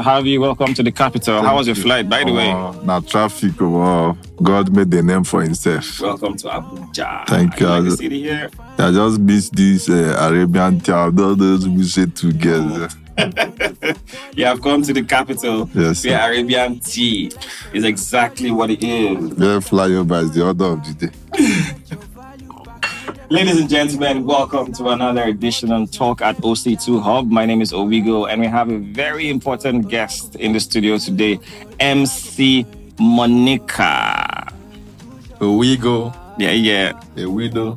have you. Welcome to the capital. How was your flight, by the way? Now traffic, God made the name for himself. Welcome to Abuja. Thank you. Like the city here? I just missed this Arabian tea. All those we say together. You have come to the capital. Yes, the Arabian tea is exactly what it is. Their flyover is the order of the day. Ladies and gentlemen, welcome to another edition on Talk at OC2Hub. My name is Owigo, and we have a very important guest in the studio today, MC Monica. Owigo. Yeah. A widow.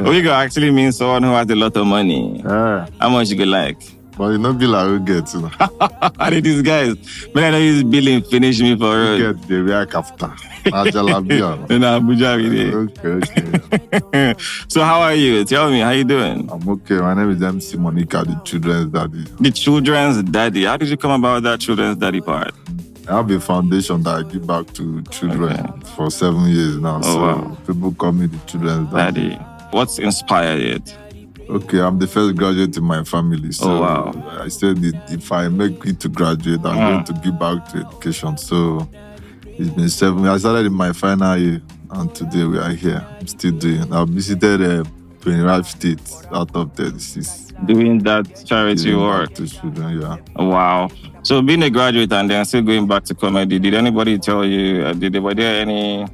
Owigo actually means someone who has a lot of money. How much you go like? But you know, Bill, I will get, you know. How did these guys? Man, I know he's billing, finish me for road. Get the react after. Ajalabia. In Abuja, Okay. So how are you? Tell me, how you doing? I'm okay. My name is MC Monica, the children's daddy. The children's daddy. How did you come about that children's daddy part? I have a foundation that I give back to children for 7 years now. Wow. People call me the children's daddy. What's inspired it? Okay, I'm the first graduate in my family. So wow. I said if I make it to graduate, I'm going to give back to education. So it's been 7 years. I started in my final year, and today we are here. I'm still doing. I've visited 25 states out of 36. Doing that charity work. To children, yeah. Wow. So being a graduate and then still going back to comedy, did anybody tell you, were there any,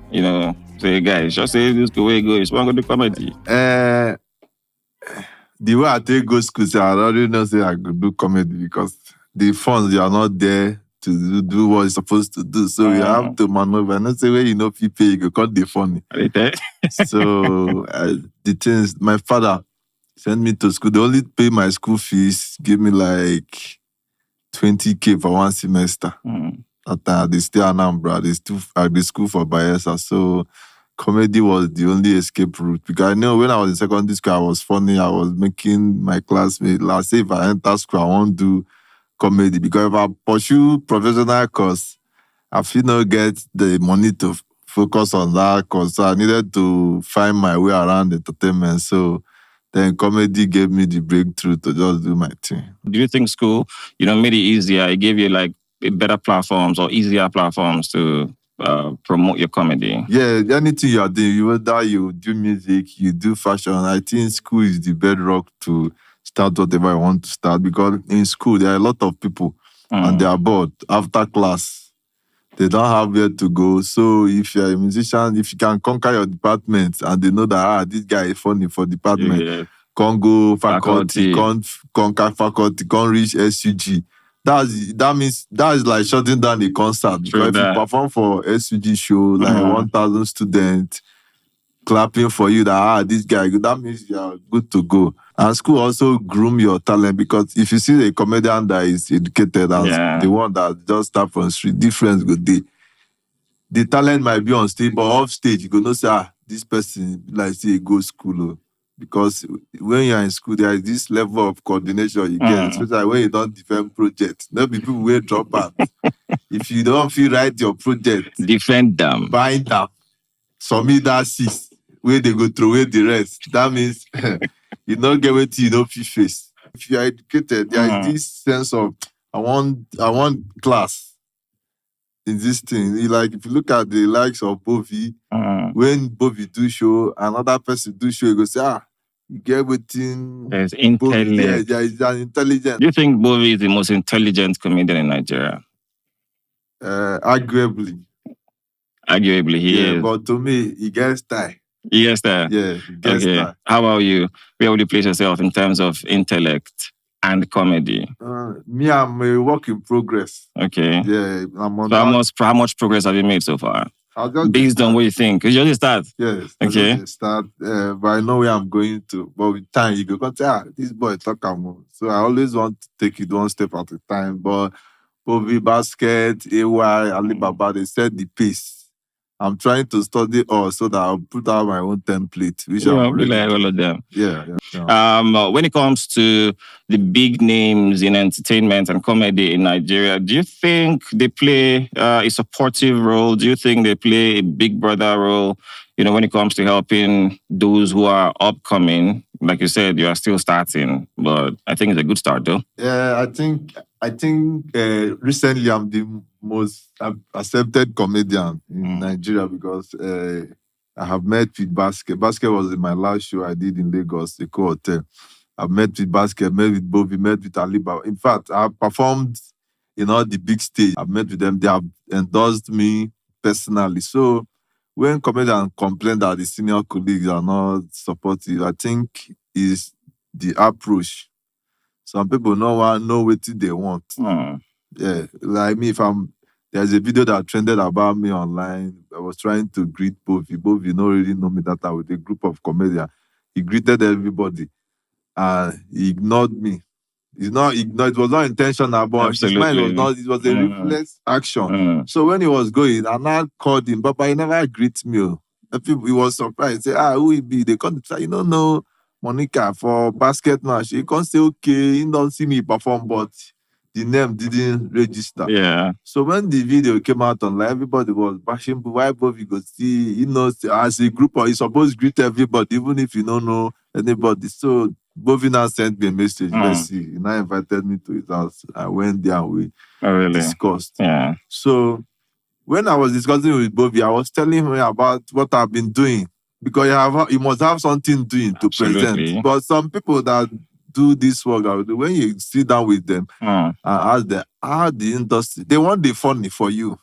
say, guys, just say this the way it goes, want to go to comedy? The way I take go school, I already know say I could do comedy because the funds are not there to do what you're supposed to do. So you have to maneuver. And not say where people you go cut the funny. So the things, my father sent me to school. They only pay my school fees, give me like 20K for one semester. They stay in Anambra. They still at the school for Bayelsa. So comedy was the only escape route. Because I know when I was in secondary school, I was funny. I was making my classmates laugh. Say if I enter school, I won't do comedy. Because if I pursue professional course, I feel not get the money to focus on that course. So I needed to find my way around entertainment. So then comedy gave me the breakthrough to just do my thing. Do you think school, made it easier? It gave you like better platforms or easier platforms to promote your comedy? Yeah, anything you are doing, whether you do music, you do fashion, I think school is the bedrock to start whatever you want to start. Because in school, there are a lot of people and they are bored after class. They don't have where to go. So if you're a musician, if you can conquer your department and they know that this guy is funny for department, can't go faculty, can't conquer faculty, can't reach SUG. That means that is like shutting down the concert. Because if you perform for SUG show, like 1,000 students clapping for you that this guy good, that means you are good to go. And school also groom your talent because if you see a comedian that is educated as the one that just start from the street, difference good day. The talent might be on stage, but off stage, you go know say this person like say go school. Because when you're in school, there is this level of coordination you get, especially when you don't defend project. There be people will drop out. If you don't feel right your project, defend them. Bind them. Submit that 6 where they go throw away the rest. That means you don't get what you don't feel face. If you are educated, there is this sense of I want class in this thing. Like if you look at the likes of Bovi, when Bovi do show, another person do show, you go say, you get everything. There's intelligence. There is an intelligence. Do you think Bovi is the most intelligent comedian in Nigeria? Arguably. Arguably, he is. But to me, he gets style. He gets style? Yeah, he gets style. How about you? Where would you place yourself in terms of intellect and comedy? Me, I'm a work in progress. Okay. Yeah, I'm on how much progress have you made so far? Based on what you think? Because you just start. Yes. Okay. Start, but I know where I'm going to. But with time, you go, this boy talk more. So I always want to take it one step at a time. But Bovi, Basket, AY, Alibaba, they set the pace. I'm trying to study all so that I'll put out my own template. Which I'm really like all of them. Yeah. When it comes to the big names in entertainment and comedy in Nigeria, do you think they play a supportive role? Do you think they play a big brother role, when it comes to helping those who are upcoming? Like you said, you are still starting, but I think it's a good start, though. Yeah, I think I think recently I'm the most accepted comedian in Nigeria because I have met with Basket. Basket was in my last show I did in Lagos, the hotel. I've met with Basket, met with Bobby, met with Aliba. In fact, I've performed in all the big stage. I've met with them. They have endorsed me personally. So when comedians complain that the senior colleagues are not supportive, I think is the approach. Some people know what they want. Yeah, like me, there's a video that trended about me online. I was trying to greet Bobby. Bobby not really know me that I with a group of comedians. He greeted everybody and he ignored me. It was not intentional, but his mind was not, it was a reflex action. So when he was going, and I called him, but he never greeted me. He was surprised. He said, who he be? They come to say, no, Monica for basket match. He can't say, okay, he don't see me perform, but the name didn't register. Yeah. So when the video came out online, everybody was bashing, why Bobby go see, as a group, he's supposed to greet everybody, even if you don't know anybody. So Bobby now sent me a message. Let's see. He now invited me to his house. I went there and we discussed. Yeah. So when I was discussing with Bobby, I was telling him about what I've been doing. Because you must have something doing to present. But some people that do this work, when you sit down with them and ask them how the industry, they want the funny for you.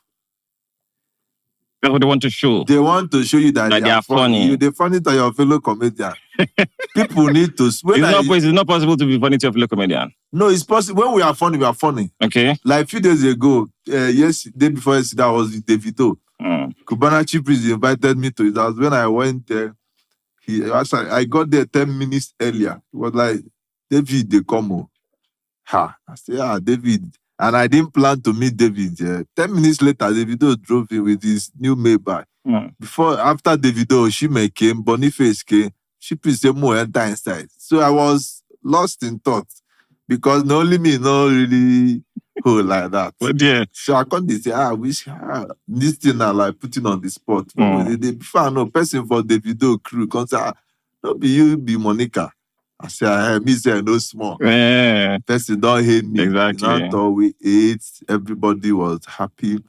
That's what they want to show. They want to show you that they are funny. They're funny to your fellow comedian. People need to. It's not possible to be funny to your fellow comedian. No, it's possible. When we are funny, we are funny. Okay. Like a few days ago, day before yesterday, I was with Davido. Cubana Chief Priest invited me to his house. When I went there, I got there 10 minutes earlier. He was like, David, they come. I said, David. And I didn't plan to meet David. 10 minutes later, Davido drove in with his new Maybach. After Davido, Oshime came, Boniface came, Shiprisemo enter inside. So I was lost in thought because not only me, not really like that. But yeah. So I can't say, I wish this thing are like putting on the spot. Before I know, person for Davido crew, can say, no be you, be Monica. I say, me say no small. Yeah. Person don't hate me. Exactly. Not all we ate. Everybody was happy.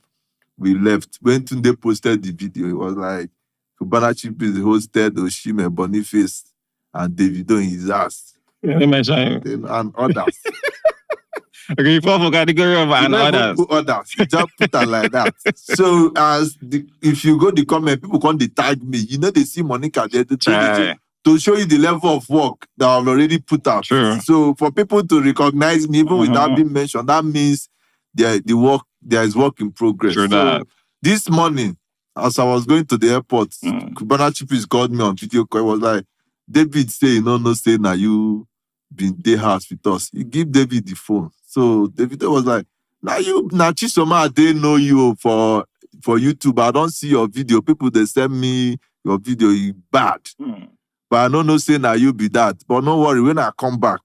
We left. When Tunde posted the video, it was like Cubana Chief is hosted Oshime, Boniface, and Davido in his ass. And others. Okay, you fall for category of and others. Put others. Just put her like that. So if you go the comment, people can't tag me. They see Monica there to show you the level of work that I've already put out. Sure. So for people to recognize me, even without being mentioned, that means there is work in progress. Sure. So this morning, as I was going to the airport, Cubana Chief called me on video call. It was like, David say, no, say now you been day house with us. He give David the phone. So David was like, now Chisoma, they know you for YouTube. I don't see your video. People, they send me your video, you bad. But I don't know say now you be that. But no worry, when I come back,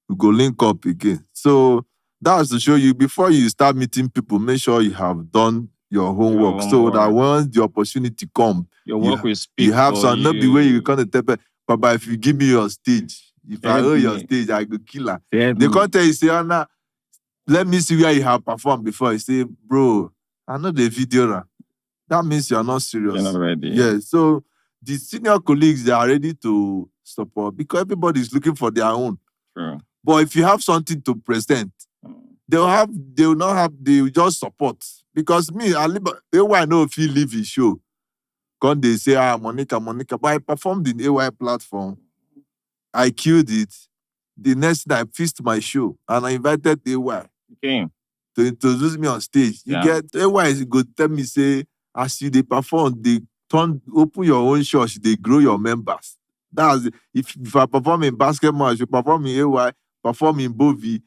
we go link up again. So that's to show you, before you start meeting people, make sure you have done your homework. So that once the opportunity comes, your work will speak. You have some, not the way you can't tell people, Papa, if you give me your stage, if I owe your stage, I go kill her. They can't tell you, say, Anna, let me see where you have performed before. You say, bro, I know the video. That means you're not serious. You're not ready. Yeah, so the senior colleagues, they are ready to support because everybody is looking for their own. True. But if you have something to present, they will just support. Because me, I know if you leave the show, when they say, Monica, but I performed in AY platform. I killed it. The next day, I fixed my show and I invited AY to introduce me on stage. You get AY is go tell me, say, as you they perform, they open your own church, they grow your members. That's if I perform in basketball, if you perform in AY, perform in Bovi,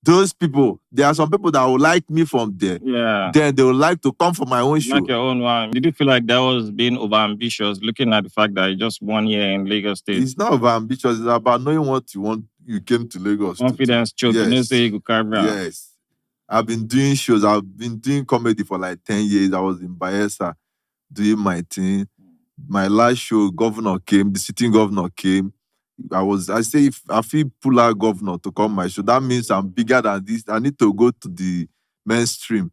those people, there are some people that will like me from there. Yeah. Then they would like to come for my own show. Like your own one. Did you feel like that was being overambitious, looking at the fact that just 1 year in Lagos State? It's not overambitious. It's about knowing what you want. You came to Lagos. Confidence, choke. Yes. You know, say you could carry around. Yes. I've been doing shows. I've been doing comedy for like 10 years. I was in Bayelsa doing my thing. My last show, governor came. The sitting governor came. I say if I feel pull out governor to come my show, that means I'm bigger than this. I need to go to the mainstream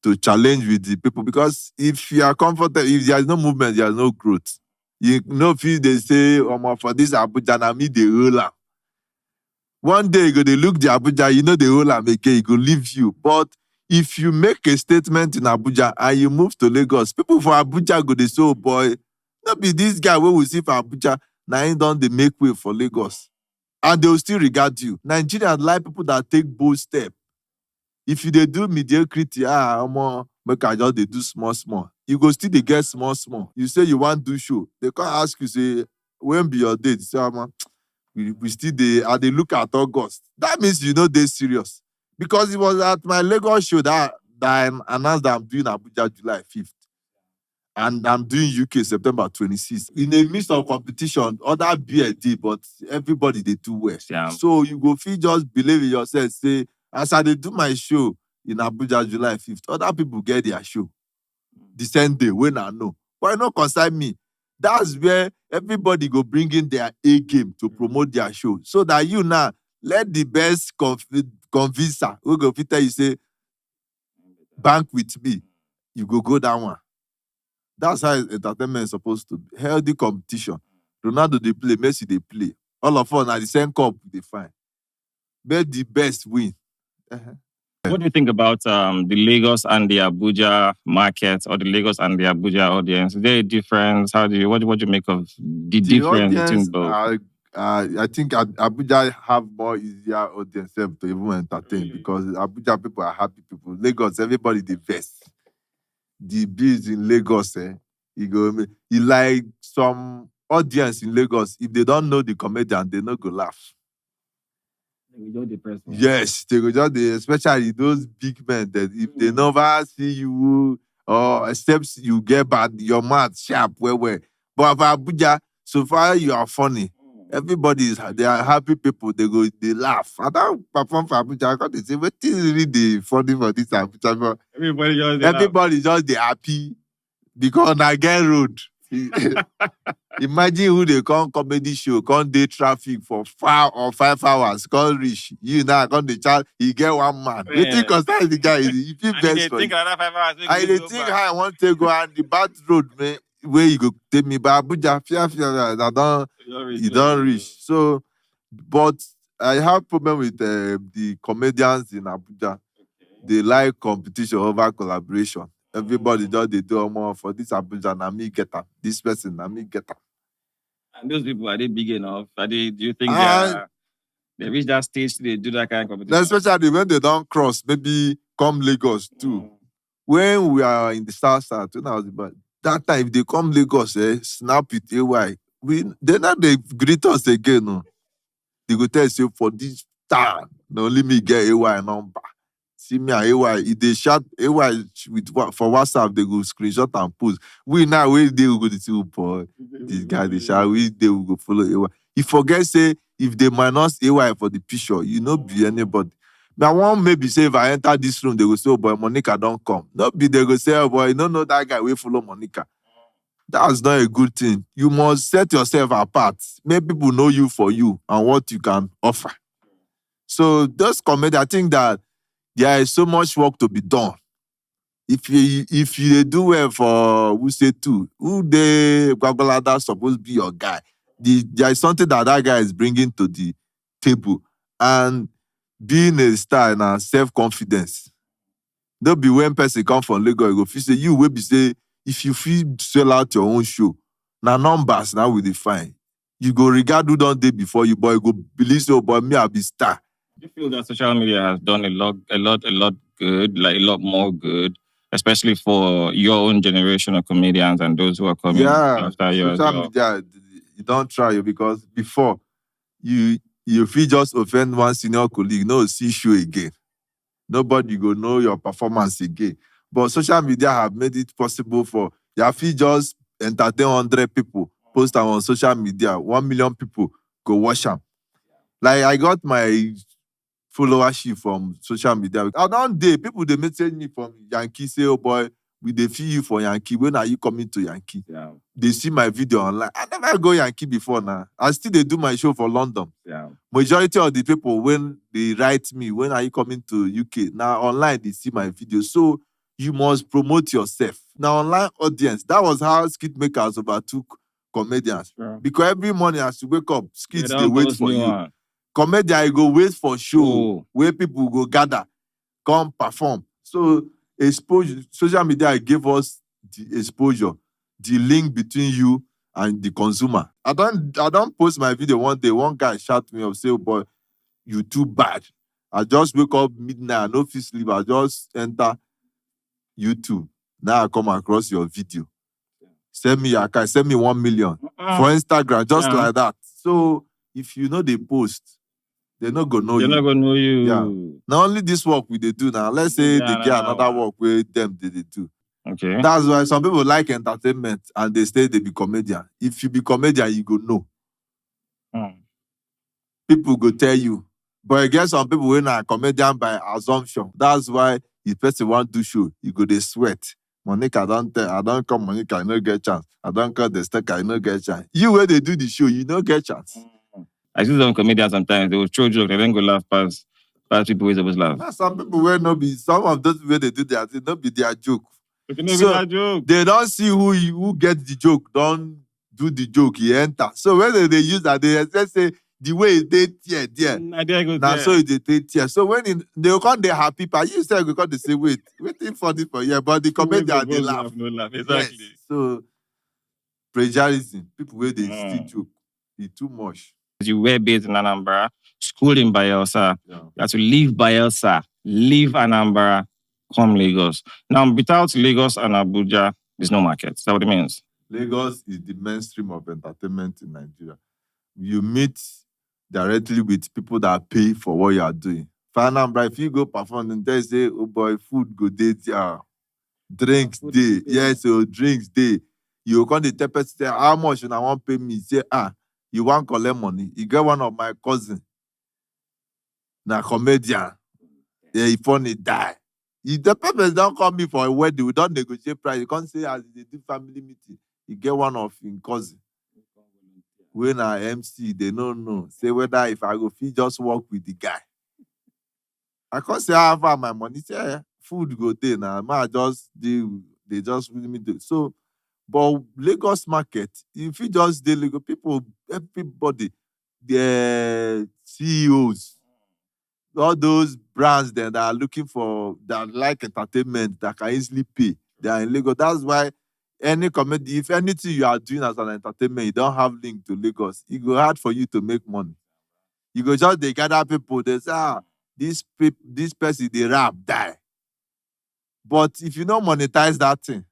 to challenge with the people. Because if you are comfortable, if there is no movement, there is no growth. You know, if they say, for this Abuja, na me the ruler. One day you go, they look the Abuja, you know the whole again, you go leave you. But if you make a statement in Abuja and you move to Lagos, people for Abuja go, they say, oh boy, not be this guy where we see for Abuja, now he don't they make way for Lagos. And they will still regard you. Nigerians like people that take bold steps. If you they do mediocrity, make I just they do small. You go still they get small. You say you want to do show. They can't ask you, say, when be your date? You say, we still they look at August. That means you know they're serious. Because it was at my Lagos show that I announced that I'm doing Abuja July 5th. And I'm doing UK September 26th. In the midst of competition, other BLD, but everybody they do well. Yeah. So you go feel just believe in yourself. Say, as I do my show in Abuja July 5th, other people get their show the same day when I know. Why not concern me? That's where everybody go bring in their A game to promote their show. So that you now let the best convincer who go fit tell you say, bank with me. You go that one. That's how entertainment is supposed to be. Healthy competition. Ronaldo they play, Messi they play. All of us are the same cup they find. Let the best win. What do you think about the Lagos and the Abuja market, or the Lagos and the Abuja audience? Is there a difference? What do you make of the difference between both? I think Abuja have more easier audience to even entertain, because Abuja people are happy people. Lagos, everybody the best. The beats in Lagos, you like some audience in Lagos, if they don't know the comedian, they not go laugh. Yes, they go just especially those big men that if they never see you or except you get bad, your mouth sharp, well. But for Abuja, so far you are funny. Everybody they are happy people, they laugh. I don't perform for Abuja, because they say, what is really the funny for this Abuja? Everybody just they happy because I get road. Imagine who they come comedy show, come day traffic for 4 or 5 hours, come reach. You now come the child, he get one man. You think concern the guy, he feel best for you. I think how I want to go on the bad road, man, where you go take me by Abuja, you don't reach. So, but I have problem with the comedians in Abuja. They like competition over collaboration. Everybody does they do more for this Abuja, na me get them. This person, na me get them. And those people, are they big enough? Do you think they reach that stage to do that kind of competition? Especially when they don't cross, maybe come Lagos too. When we are in the south, when I was about that time, if they come Lagos, snap with AY, they not they greet us again. No. They go tell you for this time, no only me get AY number. See me and AY, if they shout AY for WhatsApp, they go screenshot and post. We now they will go to see, boy, this guy they shout, they will go follow AY. You forget say if they minus AY for the picture, you know be anybody. Now one maybe say if I enter this room, they go say, oh boy, Monica don't come. Not be they go say, oh boy, you don't know that guy will follow Monica. That's not a good thing. You must set yourself apart. Make people know you for you and what you can offer. So those comedy, I think that there is so much work to be done. If you do well for who say two, who they Gwagwalada supposed to be your guy. There is something that guy is bringing to the table, and being a star and self-confidence. Don't be when person come from Lagos, you go feel say you will be say if you feel sell out your own show, now numbers now will define. You go regard who don't day before you, boy, you go believe so, boy, me I'll be star. You feel that social media has done a lot good, like a lot more good, especially for your own generation of comedians and those who are coming after you as well? Social media, you don't try you, because before you feel just offend one senior colleague, no see you again. Nobody go know your performance again. But social media have made it possible for you feel just entertain 100 people, post them on social media, 1 million people go watch them. Like I got my followership from social media. I don't day people they message me from Yankee say, oh boy, they feel you for Yankee. When are you coming to Yankee? Yeah. They see my video online. I never go Yankee before now. I still they do my show for London. Yeah. Majority of the people, when they write me, when are you coming to UK? Now online they see my video. So you must promote yourself. Now online audience, that was how skit makers overtook comedians. Sure. Because every morning as you wake up, skits They they wait for you. One. Comedian you go wait for show where people go gather, come perform. So exposure, social media gave us the exposure, the link between you and the consumer. I don't post my video one day. One guy shout me up, say, "Oh boy, you too bad." I just wake up midnight, I no fit sleep. I just enter YouTube. Now I come across your video. Send me your account, send me 1 million for Instagram, just like that. So if you know they post, they're not gonna know They're you. not gonna know you. Yeah. Not only this work we they do now. Let's say they get another work where them they do. Okay. That's why some people like entertainment and they say they be comedian. If you be comedian, you go know. People go tell you. But I guess some people when are comedian by assumption. That's why if person want to do show, you go they sweat. Monica I don't come Monica, I no get chance. I don't come the stack, I no get chance. You where they do the show, you no get chance. I see some comedians sometimes, they will throw jokes, they then go laugh past people who always laugh. Now, some people will not be, some of those people they do their thing, not be their joke. So joke. They don't see who gets the joke, don't do the joke, he enter. So when they use that, they just say the way they tear there. Now so they tear. So when they come they happy, but you say because they say waiting for this for yeah, but the comedian they laugh. No laugh. Exactly. Yes. So plagiarism, people where they still joke, it's too much. You were based in Anambra, school in Bayelsa. Yeah. You have to leave Bayelsa, leave Anambra, come Lagos. Now, without Lagos and Abuja, there's no market. Is that what it means? Lagos is the mainstream of entertainment in Nigeria. You meet directly with people that pay for what you are doing. For Anambra, if you go perform and they say, "Oh boy, food go there, drinks day." Yes, so drinks day. You come the tell person, "How much you want pay me?" Say, you want collect money. You get one of my cousin, na comedian. Yeah, he funny die. If the people don't call me for a wedding, we don't negotiate price. You can't say as they do family meeting. You get one of his cousin. When I MC, they don't know. Say whether if I go fee just work with the guy. I can't say I have my money. Say food go there now. They just really me do. So but Lagos market, if you just deal Lagos, people, everybody, the CEOs, all those brands that are looking for, that like entertainment, that can easily pay, they are in Lagos. That's why any comedy, if anything you are doing as an entertainment, you don't have link to Lagos, it go hard for you to make money. You go just, they gather people, they say, this person, they rap, die. But if you don't monetize that thing,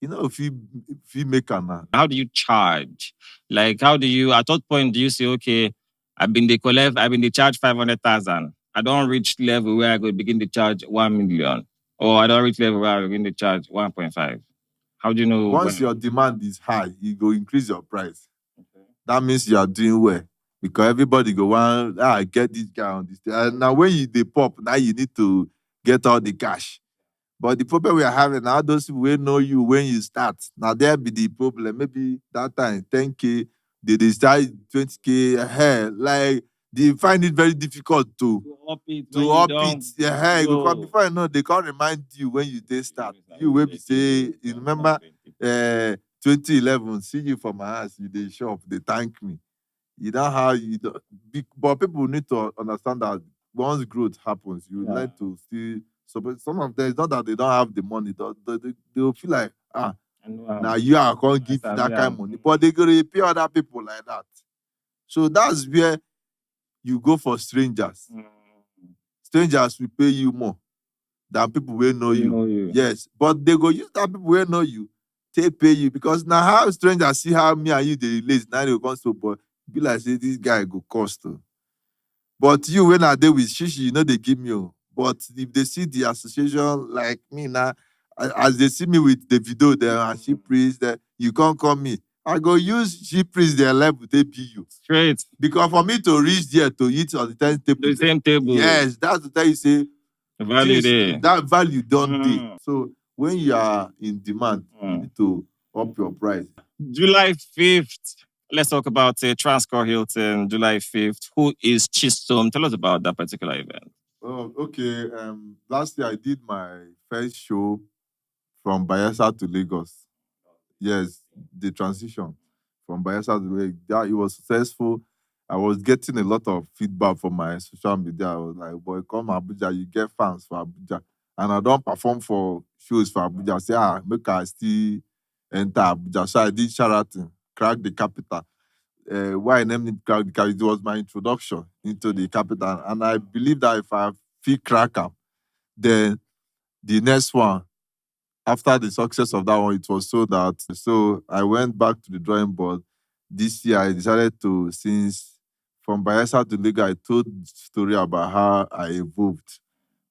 you know, if you make an how do you charge? Like, how do you, at what point do you say, okay, I've been they charge 500,000. I don't reach level where I go begin to charge 1 million. Or I don't reach level where I begin to charge 1.5. How do you know? Once your demand is high, you go increase your price. Okay. That means you are doing well. Because everybody go, get this guy on this. And now when they pop, now you need to get all the cash. But the problem we are having now, those people will know you when you start. Now there be the problem. Maybe that time 10K, they start 20K. Like they find it very difficult to up it. Yeah, because before you know, they can't remind you when you did start. You will be say, you remember 2011, see you from my house, you did shop, they thank me. You know how you do, but people need to understand that once growth happens, you like to see. So, but some of them, it's not that they don't have the money. They will feel like, now you are going to give that kind of money. But they go to pay other people like that. So that's where you go for strangers. Strangers will pay you more than people will know you. Yes. But they go use that people will know you, they pay you. Because now how strangers see how me and you they relate, now they will come so, but be like, say, this guy go cost. But you, when I deal with Shishi, you know they give me. But if they see the association like me now, as they see me with the video there and she priest there, you can't call me. I go use she priest their level, they pay you. Straight. Because for me to reach there to eat on the table. The same table. Yes, that's the time you say value there. That value don't do. So when you are in demand, you need to up your price. July 5th. Let's talk about Transcorp Hilton, July 5th. Who is Chisom? Tell us about that particular event. Oh, okay. Last year I did my first show from Bayelsa to Lagos. Yes, the transition from Bayelsa to Lagos. That it was successful. I was getting a lot of feedback from my social media. I was like, boy, come Abuja, you get fans for Abuja. And I don't perform for shows for Abuja. I say, make I still enter Abuja. So I did Sheraton, Crack the Capital. Why I named it Crack the Capital? It was my introduction into the capital. And I believe that if I feel crack up, then the next one, after the success of that one, it was sold out. So I went back to the drawing board. This year, I decided to, since from Bayelsa to Lagos, I told the story about how I evolved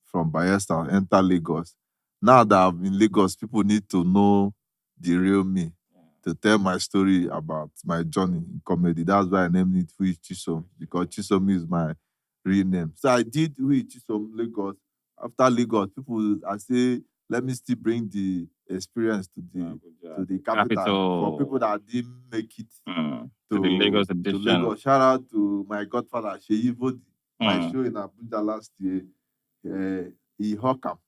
from Bayelsa, enter Lagos. Now that I'm in Lagos, people need to know the real me, to tell my story about my journey in comedy. That's why I named it WHO IS CHISOM, because Chisom is my real name. So I did WHO IS CHISOM Lagos. After Lagos, people, I say, let me still bring the experience to the capital for people that didn't make it to the Lagos edition. To Lagos. Shout out to my godfather, Sheyi Vodi. My show in Abuja last year. He hawk him.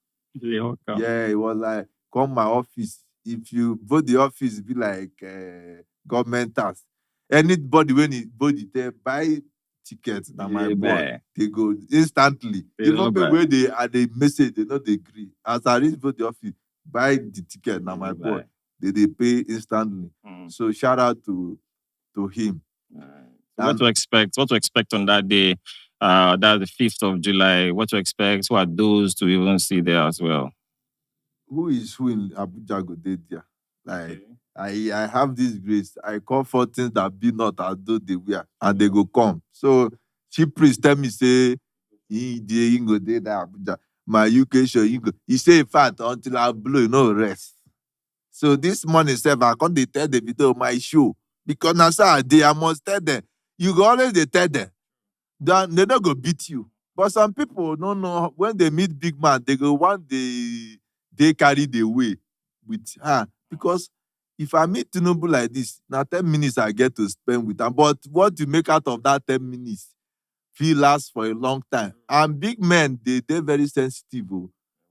Yeah, it was like, come my office. If you vote the office, be like government tax. Anybody when he vote it, buy tickets. Now my boy, they go instantly. Even when they message, they not agree. As I reach vote the office, buy the ticket. Now my boy, they pay instantly. So shout out to him. What to expect? What to expect on that day? That's the 5th of July. What to expect? Who are those to even see there as well? Who is who in Abuja go there? Like I have this grace. I call for things that be not as though they were, and they go come. So chief priest tell me say he go there Abuja. My UK show he go. He say in fact until I blow, you know rest. So this morning, I can't tell the video my show because now I must tell them. You go always tell them. Then they don't go beat you. But some people don't know when they meet big man, they go want they carry the way with her. Because if I meet Tinubu like this, now 10 minutes I get to spend with them. But what you make out of that 10 minutes feel lasts for a long time. And big men, they're very sensitive.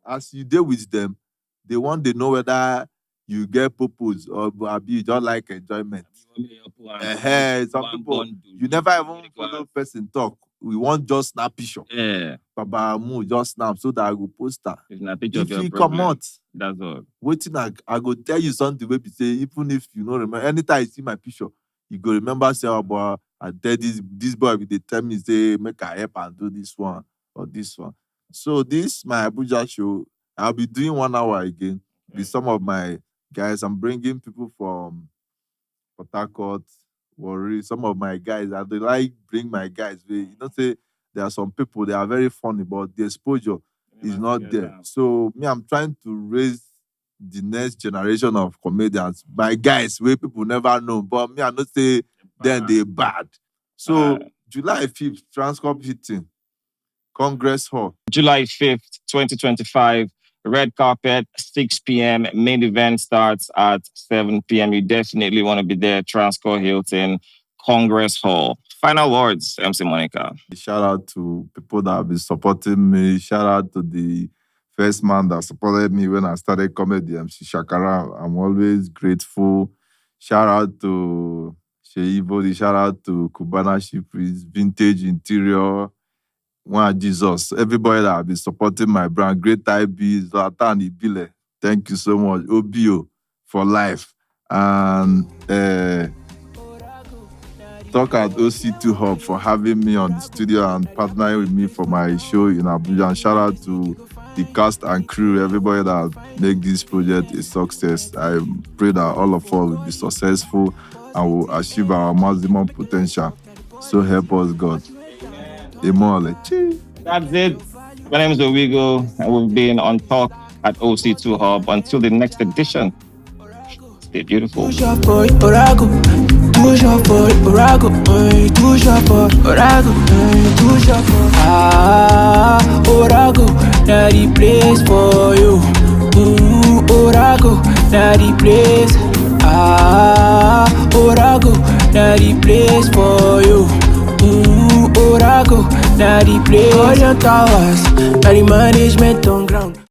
As you deal with them, they want to know whether you get purpose or you don't like enjoyment. Some people, you never even follow person talk. We want just snap picture. Yeah. Baba Mu, just snap so that I go post her. If you come out, that's all. Waiting, I go tell you something where you say, even if you don't remember, anytime you see my picture, you go remember say, oh boy, I tell this boy they tell me say, make I help and do this one or this one. So this my Abuja show, I'll be doing 1 hour again with some of my guys. I'm bringing people from Port Harcourt, Warri, some of my guys. I do like bring my guys. Say there are some people they are very funny, but the exposure is not there. So me, I'm trying to raise the next generation of comedians. My guys, where people never know, but me, I not say then they bad. So July 5th, Transcorp Hilton, Congress Hall. July 5th, 2025. Red carpet, 6 p.m. Main event starts at 7 p.m. You definitely want to be there. Transcorp Hilton, Congress Hall. Final words, MC Monica. Shout out to people that have been supporting me. Shout out to the first man that supported me when I started comedy, MC Shakara. I'm always grateful. Shout out to Sheyi Vodi. Shout out to Kubana Shipris, Vintage Interior. One Jesus, everybody that have been supporting my brand, Great IB, Zlatan Ibile, thank you so much. OBO for life. And talk at OC2Hub for having me on the studio and partnering with me for my show in Abuja. And shout out to the cast and crew, everybody that make this project a success. I pray that all of us will be successful and will achieve our maximum potential. So help us, God. That's it. My name is Owigo, and we've been on Talk at OC2Hub. Until the next edition, stay beautiful. Orago, now the place for you. Orago, now the place. Orago, now the place for you. Orago, now the place. All your towers, now the management on ground.